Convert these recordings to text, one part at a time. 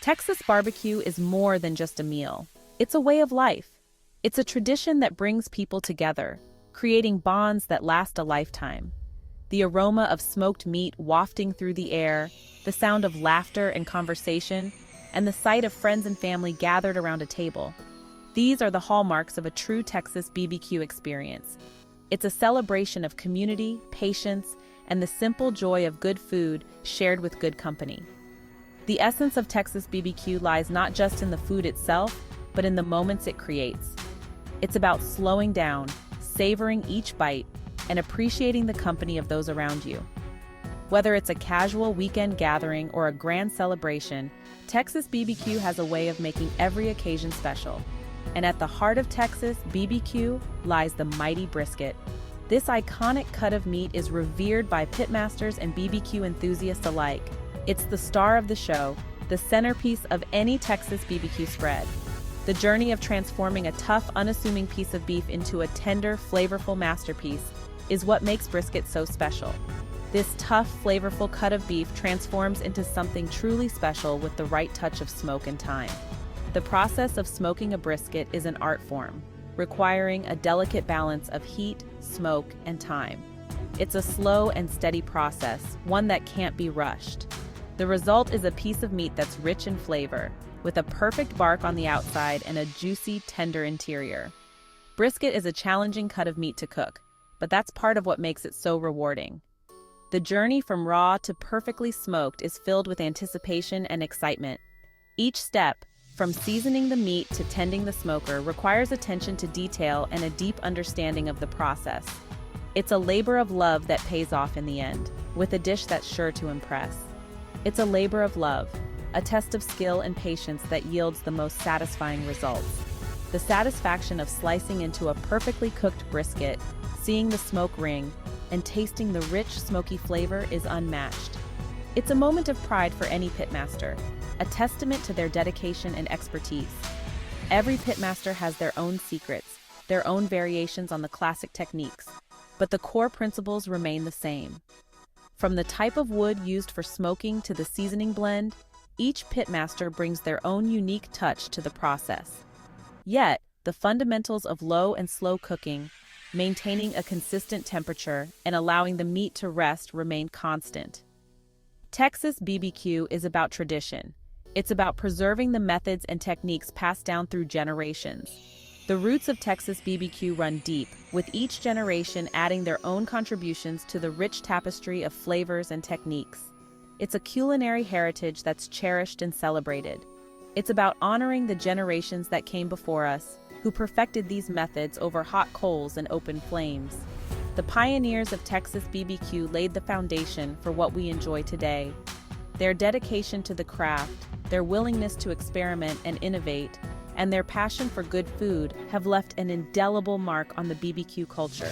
Texas barbecue is more than just a meal. It's a way of life. It's a tradition that brings people together, creating bonds that last a lifetime. The aroma of smoked meat wafting through the air, the sound of laughter and conversation, and the sight of friends and family gathered around a table. These are the hallmarks of a true Texas BBQ experience. It's a celebration of community, patience, and the simple joy of good food shared with good company. The essence of Texas BBQ lies not just in the food itself, but in the moments it creates. It's about slowing down, savoring each bite, and appreciating the company of those around you. Whether it's a casual weekend gathering or a grand celebration, Texas BBQ has a way of making every occasion special. And at the heart of Texas BBQ lies the mighty brisket. This iconic cut of meat is revered by pitmasters and BBQ enthusiasts alike. It's the star of the show, the centerpiece of any Texas BBQ spread. The journey of transforming a tough, unassuming piece of beef into a tender, flavorful masterpiece is what makes brisket so special. This tough, flavorful cut of beef transforms into something truly special with the right touch of smoke and thyme. The process of smoking a brisket is an art form, requiring a delicate balance of heat, smoke, and time. It's a slow and steady process, one that can't be rushed. The result is a piece of meat that's rich in flavor, with a perfect bark on the outside and a juicy, tender interior. Brisket is a challenging cut of meat to cook, but that's part of what makes it so rewarding. The journey from raw to perfectly smoked is filled with anticipation and excitement. Each step, from seasoning the meat to tending the smoker, requires attention to detail and a deep understanding of the process. It's a labor of love that pays off in the end, with a dish that's sure to impress. It's a labor of love, a test of skill and patience that yields the most satisfying results. The satisfaction of slicing into a perfectly cooked brisket, seeing the smoke ring, and tasting the rich, smoky flavor is unmatched. It's a moment of pride for any pitmaster, a testament to their dedication and expertise. Every pitmaster has their own secrets, their own variations on the classic techniques, but the core principles remain the same. From the type of wood used for smoking to the seasoning blend, each pitmaster brings their own unique touch to the process. Yet, the fundamentals of low and slow cooking, maintaining a consistent temperature, and allowing the meat to rest remain constant. Texas BBQ is about tradition. It's about preserving the methods and techniques passed down through generations. The roots of Texas BBQ run deep, with each generation adding their own contributions to the rich tapestry of flavors and techniques. It's a culinary heritage that's cherished and celebrated. It's about honoring the generations that came before us, who perfected these methods over hot coals and open flames. The pioneers of Texas BBQ laid the foundation for what we enjoy today. Their dedication to the craft, their willingness to experiment and innovate, and their passion for good food have left an indelible mark on the BBQ culture.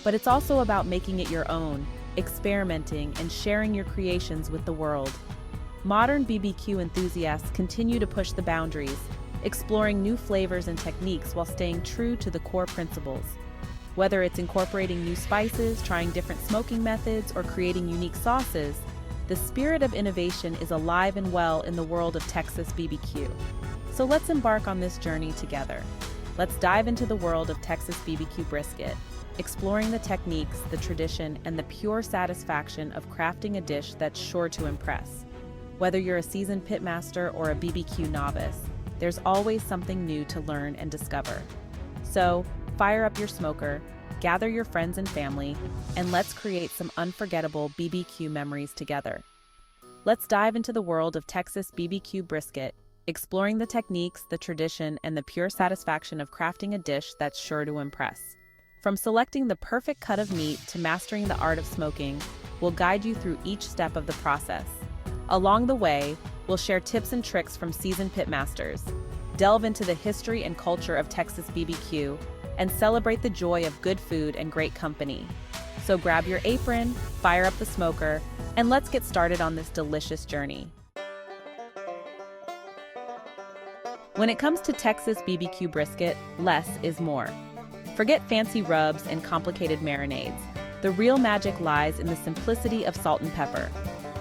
But it's also about making it your own, experimenting, and sharing your creations with the world. Modern BBQ enthusiasts continue to push the boundaries, exploring new flavors and techniques while staying true to the core principles. Whether it's incorporating new spices, trying different smoking methods, or creating unique sauces, the spirit of innovation is alive and well in the world of Texas BBQ. So let's embark on this journey together. Let's dive into the world of Texas BBQ brisket, exploring the techniques, the tradition, and the pure satisfaction of crafting a dish that's sure to impress. Whether you're a seasoned pitmaster or a BBQ novice, there's always something new to learn and discover. So, fire up your smoker, gather your friends and family, and let's create some unforgettable BBQ memories together. Let's dive into the world of Texas BBQ brisket, exploring the techniques, the tradition, and the pure satisfaction of crafting a dish that's sure to impress. From selecting the perfect cut of meat to mastering the art of smoking, we'll guide you through each step of the process. Along the way, we'll share tips and tricks from seasoned pitmasters, delve into the history and culture of Texas BBQ, and celebrate the joy of good food and great company. So grab your apron, fire up the smoker, and let's get started on this delicious journey. When it comes to Texas BBQ brisket, less is more. Forget fancy rubs and complicated marinades. The real magic lies in the simplicity of salt and pepper.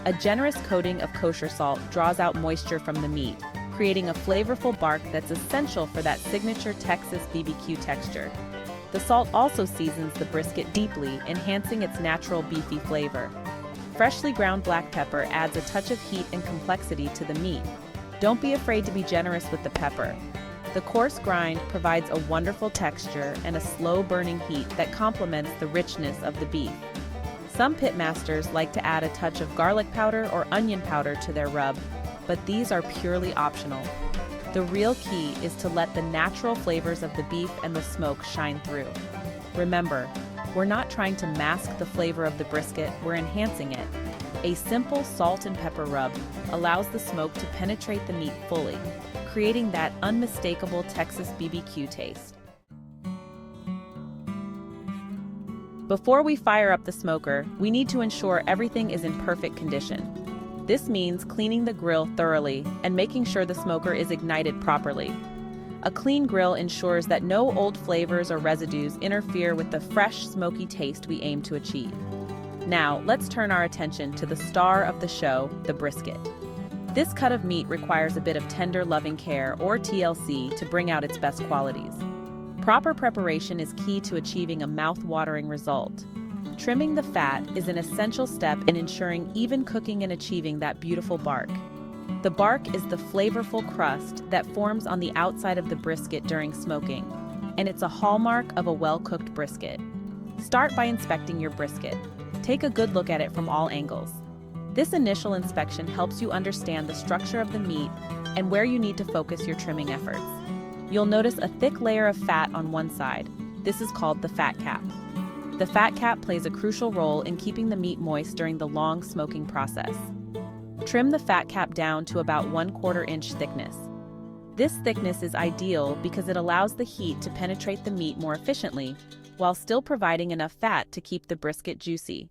A generous coating of kosher salt draws out moisture from the meat, creating a flavorful bark that's essential for that signature Texas BBQ texture. The salt also seasons the brisket deeply, enhancing its natural beefy flavor. Freshly ground black pepper adds a touch of heat and complexity to the meat. Don't be afraid to be generous with the pepper. The coarse grind provides a wonderful texture and a slow-burning heat that complements the richness of the beef. Some pitmasters like to add a touch of garlic powder or onion powder to their rub, but these are purely optional. The real key is to let the natural flavors of the beef and the smoke shine through. Remember, we're not trying to mask the flavor of the brisket, we're enhancing it. A simple salt and pepper rub allows the smoke to penetrate the meat fully, creating that unmistakable Texas BBQ taste. Before we fire up the smoker, we need to ensure everything is in perfect condition. This means cleaning the grill thoroughly and making sure the smoker is ignited properly. A clean grill ensures that no old flavors or residues interfere with the fresh, smoky taste we aim to achieve. Now, let's turn our attention to the star of the show, the brisket. This cut of meat requires a bit of tender loving care, or TLC, to bring out its best qualities. Proper preparation is key to achieving a mouth-watering result. Trimming the fat is an essential step in ensuring even cooking and achieving that beautiful bark. The bark is the flavorful crust that forms on the outside of the brisket during smoking, and it's a hallmark of a well-cooked brisket. Start by inspecting your brisket. Take a good look at it from all angles. This initial inspection helps you understand the structure of the meat and where you need to focus your trimming efforts. You'll notice a thick layer of fat on one side. This is called the fat cap. The fat cap plays a crucial role in keeping the meat moist during the long smoking process. Trim the fat cap down to about 1/4 inch thickness. This thickness is ideal because it allows the heat to penetrate the meat more efficiently, while still providing enough fat to keep the brisket juicy.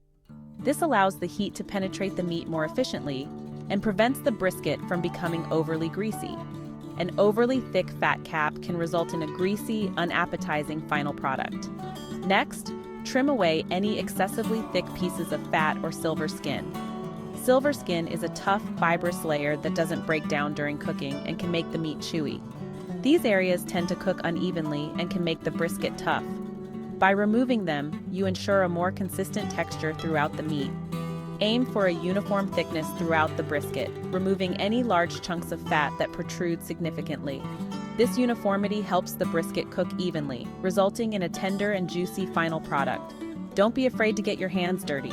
This allows the heat to penetrate the meat more efficiently and prevents the brisket from becoming overly greasy. An overly thick fat cap can result in a greasy, unappetizing final product. Next, trim away any excessively thick pieces of fat or silver skin. Silver skin is a tough, fibrous layer that doesn't break down during cooking and can make the meat chewy. These areas tend to cook unevenly and can make the brisket tough. By removing them, you ensure a more consistent texture throughout the meat. Aim for a uniform thickness throughout the brisket, removing any large chunks of fat that protrude significantly. This uniformity helps the brisket cook evenly, resulting in a tender and juicy final product. Don't be afraid to get your hands dirty.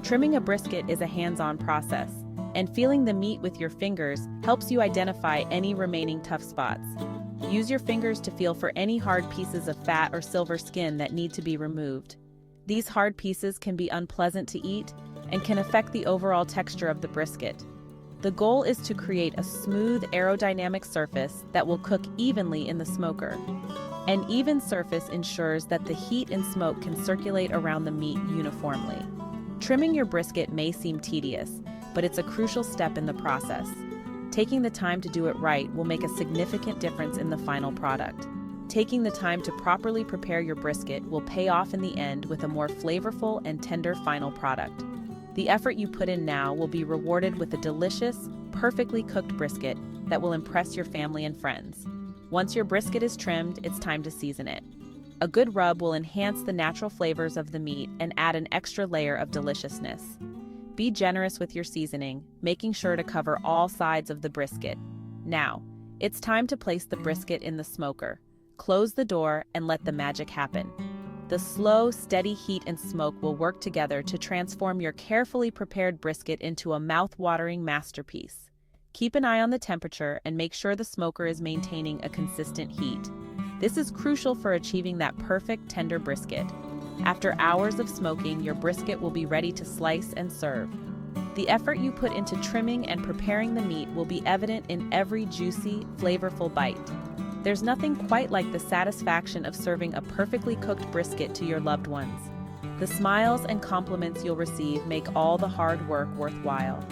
Trimming a brisket is a hands-on process, and feeling the meat with your fingers helps you identify any remaining tough spots. Use your fingers to feel for any hard pieces of fat or silver skin that need to be removed. These hard pieces can be unpleasant to eat and can affect the overall texture of the brisket. The goal is to create a smooth, aerodynamic surface that will cook evenly in the smoker. An even surface ensures that the heat and smoke can circulate around the meat uniformly. Trimming your brisket may seem tedious, but it's a crucial step in the process. Taking the time to do it right will make a significant difference in the final product. Taking the time to properly prepare your brisket will pay off in the end with a more flavorful and tender final product. The effort you put in now will be rewarded with a delicious, perfectly cooked brisket that will impress your family and friends. Once your brisket is trimmed, it's time to season it. A good rub will enhance the natural flavors of the meat and add an extra layer of deliciousness. Be generous with your seasoning, making sure to cover all sides of the brisket. Now, it's time to place the brisket in the smoker. Close the door and let the magic happen. The slow, steady heat and smoke will work together to transform your carefully prepared brisket into a mouth-watering masterpiece. Keep an eye on the temperature and make sure the smoker is maintaining a consistent heat. This is crucial for achieving that perfect tender brisket. After hours of smoking, your brisket will be ready to slice and serve. The effort you put into trimming and preparing the meat will be evident in every juicy, flavorful bite. There's nothing quite like the satisfaction of serving a perfectly cooked brisket to your loved ones. The smiles and compliments you'll receive make all the hard work worthwhile.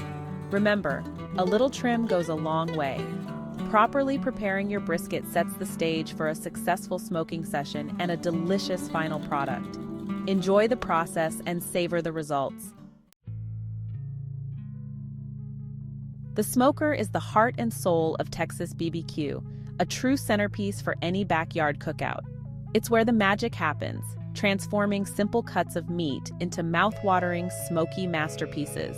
Remember, a little trim goes a long way. Properly preparing your brisket sets the stage for a successful smoking session and a delicious final product. Enjoy the process and savor the results. The smoker is the heart and soul of Texas BBQ, a true centerpiece for any backyard cookout. It's where the magic happens, transforming simple cuts of meat into mouth-watering, smoky masterpieces.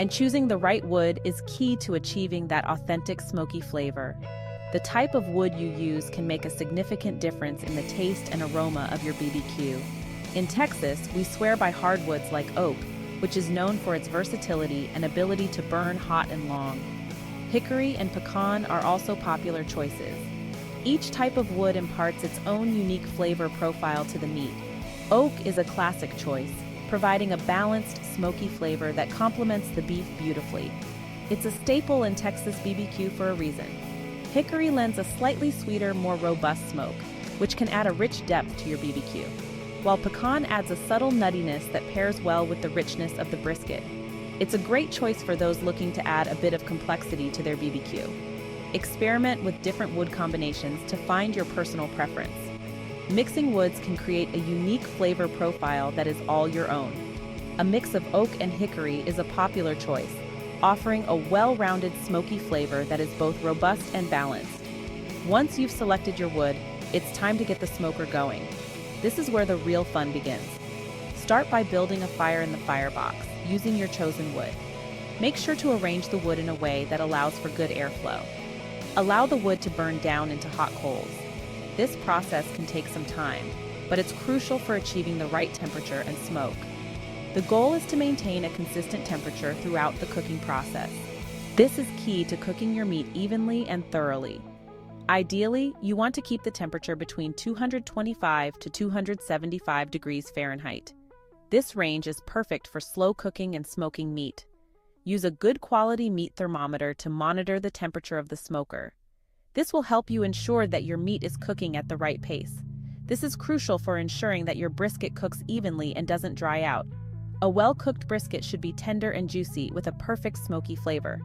And choosing the right wood is key to achieving that authentic smoky flavor. The type of wood you use can make a significant difference in the taste and aroma of your BBQ. In Texas, we swear by hardwoods like oak, which is known for its versatility and ability to burn hot and long. Hickory and pecan are also popular choices. Each type of wood imparts its own unique flavor profile to the meat. Oak is a classic choice, providing a balanced, smoky flavor that complements the beef beautifully. It's a staple in Texas BBQ for a reason. Hickory lends a slightly sweeter, more robust smoke, which can add a rich depth to your BBQ, while pecan adds a subtle nuttiness that pairs well with the richness of the brisket. It's a great choice for those looking to add a bit of complexity to their BBQ. Experiment with different wood combinations to find your personal preference. Mixing woods can create a unique flavor profile that is all your own. A mix of oak and hickory is a popular choice, offering a well-rounded smoky flavor that is both robust and balanced. Once you've selected your wood, it's time to get the smoker going. This is where the real fun begins. Start by building a fire in the firebox, using your chosen wood. Make sure to arrange the wood in a way that allows for good airflow. Allow the wood to burn down into hot coals. This process can take some time, but it's crucial for achieving the right temperature and smoke. The goal is to maintain a consistent temperature throughout the cooking process. This is key to cooking your meat evenly and thoroughly. Ideally, you want to keep the temperature between 225 to 275 degrees Fahrenheit. This range is perfect for slow cooking and smoking meat. Use a good quality meat thermometer to monitor the temperature of the smoker. This will help you ensure that your meat is cooking at the right pace. This is crucial for ensuring that your brisket cooks evenly and doesn't dry out. A well-cooked brisket should be tender and juicy with a perfect smoky flavor.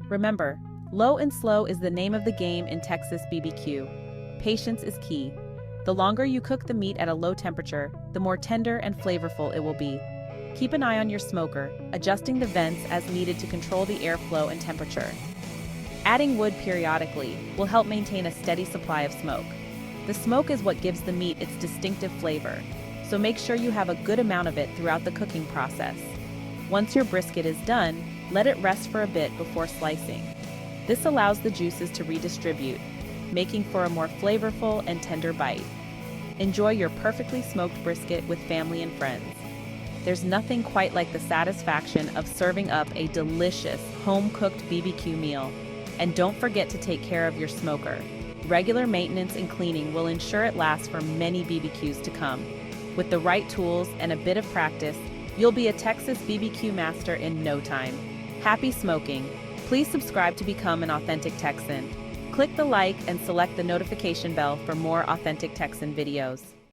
Remember, low and slow is the name of the game in Texas BBQ. Patience is key. The longer you cook the meat at a low temperature, the more tender and flavorful it will be. Keep an eye on your smoker, adjusting the vents as needed to control the airflow and temperature. Adding wood periodically will help maintain a steady supply of smoke. The smoke is what gives the meat its distinctive flavor, so make sure you have a good amount of it throughout the cooking process. Once your brisket is done, let it rest for a bit before slicing. This allows the juices to redistribute, making for a more flavorful and tender bite. Enjoy your perfectly smoked brisket with family and friends. There's nothing quite like the satisfaction of serving up a delicious, home-cooked BBQ meal. And don't forget to take care of your smoker. Regular maintenance and cleaning will ensure it lasts for many BBQs to come. With the right tools and a bit of practice, you'll be a Texas BBQ master in no time. Happy smoking! Please subscribe to become an authentic Texan. Click the like and select the notification bell for more authentic Texan videos.